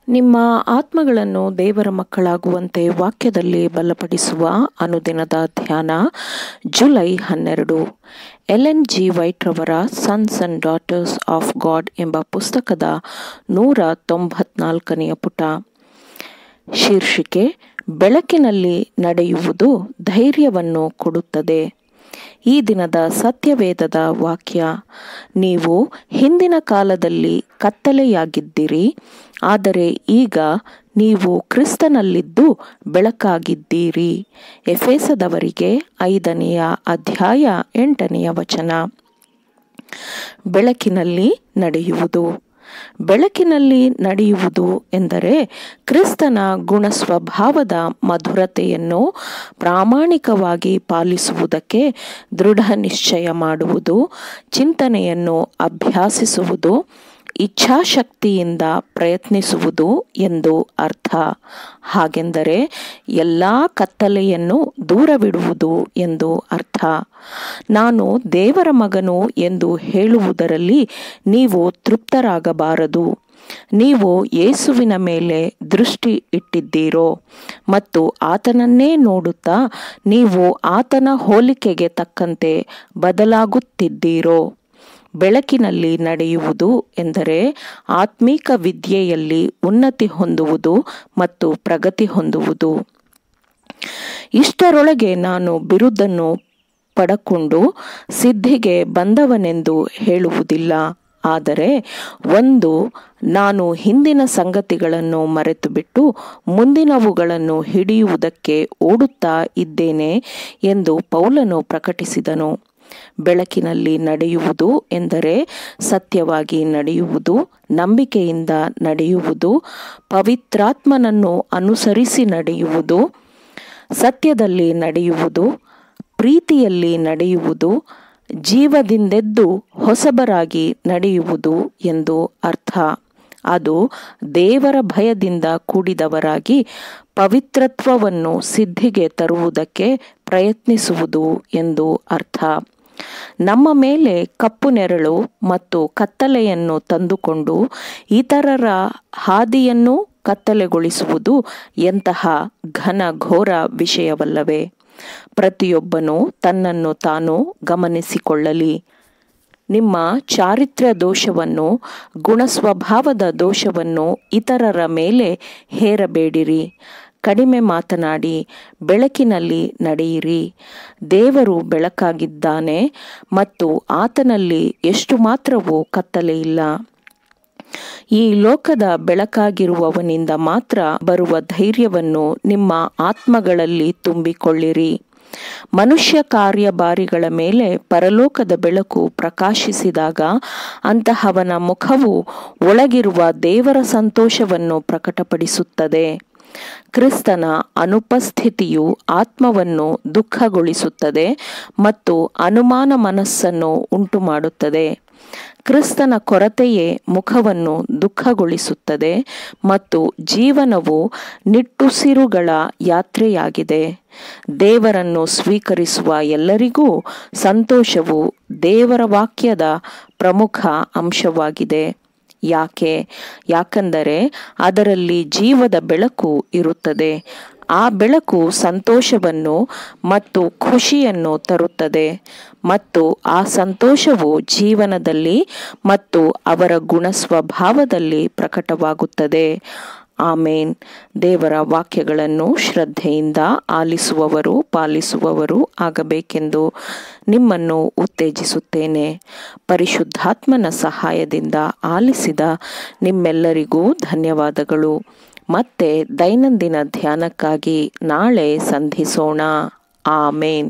ನಿಮ್ಮ ಆತ್ಮಗಳನ್ನು ದೇವರ ಮಕ್ಕಳಾಗುವಂತೆ ವಾಕ್ಯದಲ್ಲಿ ಬಲಪಡಿಸುವ ಅನುದಿನದ ಧ್ಯಾನ ಜುಲೈ 12. ಎಲೆನ್ ಜಿ ವೈಟ್ ರವರ sons and daughters of god ಎಂಬ ಪುಸ್ತಕದ 194ನೇ ಪುಟ. ಶೀರ್ಷಿಕೆ: ಬೆಳಕಿನಲ್ಲಿ ನಡೆಯುವುದು ಧೈರ್ಯವನ್ನು ಕೊಡುತ್ತದೆ. ಈ ದಿನದ ಸತ್ಯವೇದದ ವಾಕ್ಯ: ನೀವು ಹಿಂದಿನ ಕಾಲದಲ್ಲಿ ಕತ್ತಲೆಯಾಗಿದ್ದಿರಿ, ಆದರೆ ಈಗ ನೀವು ಕ್ರಿಸ್ತನಲ್ಲಿದ್ದು ಬೆಳಕಾಗಿದ್ದೀರಿ. ಎಫೆಸದವರಿಗೆ 5ನೇ ಅಧ್ಯಾಯ 8ನೇ ವಚನ. ಬೆಳಕಿನಲ್ಲಿ ನಡೆಯುವುದು. ಬೆಳಕಿನಲ್ಲಿ ನಡೆಯುವುದು ಎಂದರೆ ಕ್ರಿಸ್ತನ ಗುಣಸ್ವಭಾವದ ಮಧುರತೆಯನ್ನು ಪ್ರಾಮಾಣಿಕವಾಗಿ ಪಾಲಿಸುವುದಕ್ಕೆ ದೃಢ ನಿಶ್ಚಯ ಮಾಡುವುದು, ಚಿಂತನೆಯನ್ನು ಅಭ್ಯಾಸಿಸುವುದು, ಇಚ್ಛಾಶಕ್ತಿಯಿಂದ ಪ್ರಯತ್ನಿಸುವುದು ಎಂದು ಅರ್ಥ. ಹಾಗೆಂದರೆ ಎಲ್ಲ ಕತ್ತಲೆಯನ್ನು ದೂರವಿಡುವುದು ಎಂದು ಅರ್ಥ. ನಾನು ದೇವರ ಮಗನು ಎಂದು ಹೇಳುವುದರಲ್ಲಿ ನೀವು ತೃಪ್ತರಾಗಬಾರದು. ನೀವು ಯೇಸುವಿನ ಮೇಲೆ ದೃಷ್ಟಿ ಇಟ್ಟಿದ್ದೀರೋ ಮತ್ತು ಆತನನ್ನೇ ನೋಡುತ್ತಾ ನೀವು ಆತನ ಹೋಲಿಕೆಗೆ ತಕ್ಕಂತೆ ಬದಲಾಗುತ್ತಿದ್ದೀರೋ. ಬೆಳಕಿನಲ್ಲಿ ನಡೆಯುವುದು ಎಂದರೆ ಆತ್ಮೀಕ ವಿದ್ಯೆಯಲ್ಲಿ ಉನ್ನತಿ ಹೊಂದುವುದು ಮತ್ತು ಪ್ರಗತಿ ಹೊಂದುವುದು. ಇಷ್ಟರೊಳಗೆ ನಾನು ಬಿರುದನ್ನು ಪಡಕೊಂಡು ಸಿದ್ಧಿಗೆ ಬಂದವನೆಂದು ಹೇಳುವುದಿಲ್ಲ. ಆದರೆ ನಾನು ಹಿಂದಿನ ಸಂಗತಿಗಳನ್ನು ಮರೆತುಬಿಟ್ಟು ಮುಂದಿನವುಗಳನ್ನು ಹಿಡಿಯುವುದಕ್ಕೆ ಓಡುತ್ತಾ ಇದ್ದೇನೆ ಎಂದು ಪೌಲನು ಪ್ರಕಟಿಸಿದನು. ಬೆಳಕಿನಲ್ಲಿ ನಡೆಯುವುದು ಎಂದರೆ ಸತ್ಯವಾಗಿ ನಡೆಯುವುದು, ನಂಬಿಕೆಯಿಂದ ನಡೆಯುವುದು, ಪವಿತ್ರಾತ್ಮನನ್ನು ಅನುಸರಿಸಿ ನಡೆಯುವುದು, ಸತ್ಯದಲ್ಲಿ ನಡೆಯುವುದು, ಪ್ರೀತಿಯಲ್ಲಿ ನಡೆಯುವುದು, ಜೀವದಿಂದೆದ್ದು ಹೊಸಬರಾಗಿ ನಡೆಯುವುದು ಎಂದು ಅರ್ಥ. ಅದು ದೇವರ ಭಯದಿಂದ ಕೂಡಿದವರಾಗಿ ಪವಿತ್ರತ್ವವನ್ನು ಸಿದ್ಧಿಗೆ ತರುವುದಕ್ಕೆ ಪ್ರಯತ್ನಿಸುವುದು ಎಂದು ಅರ್ಥ. ನಮ್ಮ ಮೇಲೆ ಕಪ್ಪು ನೆರಳು ಮತ್ತು ಕತ್ತಲೆಯನ್ನು ತಂದುಕೊಂಡು ಇತರರ ಹಾದಿಯನ್ನು ಕತ್ತಲೆಗೊಳಿಸುವುದು ಎಂತಹ ಘೋರ ವಿಷಯವಲ್ಲವೇ? ಪ್ರತಿಯೊಬ್ಬನು ತನ್ನನ್ನು ತಾನು ಗಮನಿಸಿಕೊಳ್ಳಲಿ. ನಿಮ್ಮ ಚಾರಿತ್ರ್ಯ ದೋಷವನ್ನು, ಗುಣಸ್ವಭಾವದ ದೋಷವನ್ನು ಇತರರ ಮೇಲೆ ಹೇರಬೇಡಿರಿ. ಕಡಿಮೆ ಮಾತನಾಡಿ ಬೆಳಕಿನಲ್ಲಿ ನಡೆಯಿರಿ. ದೇವರು ಬೆಳಕಾಗಿದ್ದಾನೆ ಮತ್ತು ಆತನಲ್ಲಿ ಎಷ್ಟು ಮಾತ್ರವೂ ಕತ್ತಲೆಯಿಲ್ಲ. ಈ ಲೋಕದ ಬೆಳಕಾಗಿರುವವನಿಂದ ಮಾತ್ರ ಬರುವ ಧೈರ್ಯವನ್ನು ನಿಮ್ಮ ಆತ್ಮಗಳಲ್ಲಿ ತುಂಬಿಕೊಳ್ಳಿರಿ. ಮನುಷ್ಯ ಕಾರ್ಯಭಾರಿಗಳ ಮೇಲೆ ಪರಲೋಕದ ಬೆಳಕು ಪ್ರಕಾಶಿಸಿದಾಗ ಅಂತಹವನ ಮುಖವು ಒಳಗಿರುವ ದೇವರ ಸಂತೋಷವನ್ನು ಪ್ರಕಟಪಡಿಸುತ್ತದೆ. ಕ್ರಿಸ್ತನ ಅನುಪಸ್ಥಿತಿಯು ಆತ್ಮವನ್ನು ದುಃಖಗೊಳಿಸುತ್ತದೆ ಮತ್ತು ಅನುಮಾನ ಮನಸ್ಸನ್ನು ಉಂಟುಮಾಡುತ್ತದೆ. ಕ್ರಿಸ್ತನ ಕೊರತೆಯೇ ಮುಖವನ್ನು ದುಃಖಗೊಳಿಸುತ್ತದೆ ಮತ್ತು ಜೀವನವು ನಿಟ್ಟುಸಿರುಗಳ ಯಾತ್ರೆಯಾಗಿದೆ. ದೇವರನ್ನು ಸ್ವೀಕರಿಸುವ ಎಲ್ಲರಿಗೂ ಸಂತೋಷವು ದೇವರ ವಾಕ್ಯದ ಪ್ರಮುಖ ಅಂಶವಾಗಿದೆ. ಯಾಕೆಂದರೆ ಅದರಲ್ಲಿ ಜೀವದ ಬೆಳಕು ಇರುತ್ತದೆ. ಆ ಬೆಳಕು ಸಂತೋಷವನ್ನು ಮತ್ತು ಖುಷಿಯನ್ನು ತರುತ್ತದೆ ಮತ್ತು ಆ ಸಂತೋಷವು ಜೀವನದಲ್ಲಿ ಮತ್ತು ಅವರ ಗುಣಸ್ವಭಾವದಲ್ಲಿ ಪ್ರಕಟವಾಗುತ್ತದೆ. ಆಮೇನ್. ದೇವರ ವಾಕ್ಯಗಳನ್ನು ಶ್ರದ್ಧೆಯಿಂದ ಆಲಿಸುವವರು, ಪಾಲಿಸುವವರು ಆಗಬೇಕೆಂದು ನಿಮ್ಮನ್ನು ಉತ್ತೇಜಿಸುತ್ತೇನೆ. ಪರಿಶುದ್ಧಾತ್ಮನ ಸಹಾಯದಿಂದ ಆಲಿಸಿದ ನಿಮ್ಮೆಲ್ಲರಿಗೂ ಧನ್ಯವಾದಗಳು. ಮತ್ತೆ ದೈನಂದಿನ ಧ್ಯಾನಕ್ಕಾಗಿ ನಾಳೆ ಸಂಧಿಸೋಣ. ಆಮೇನ್.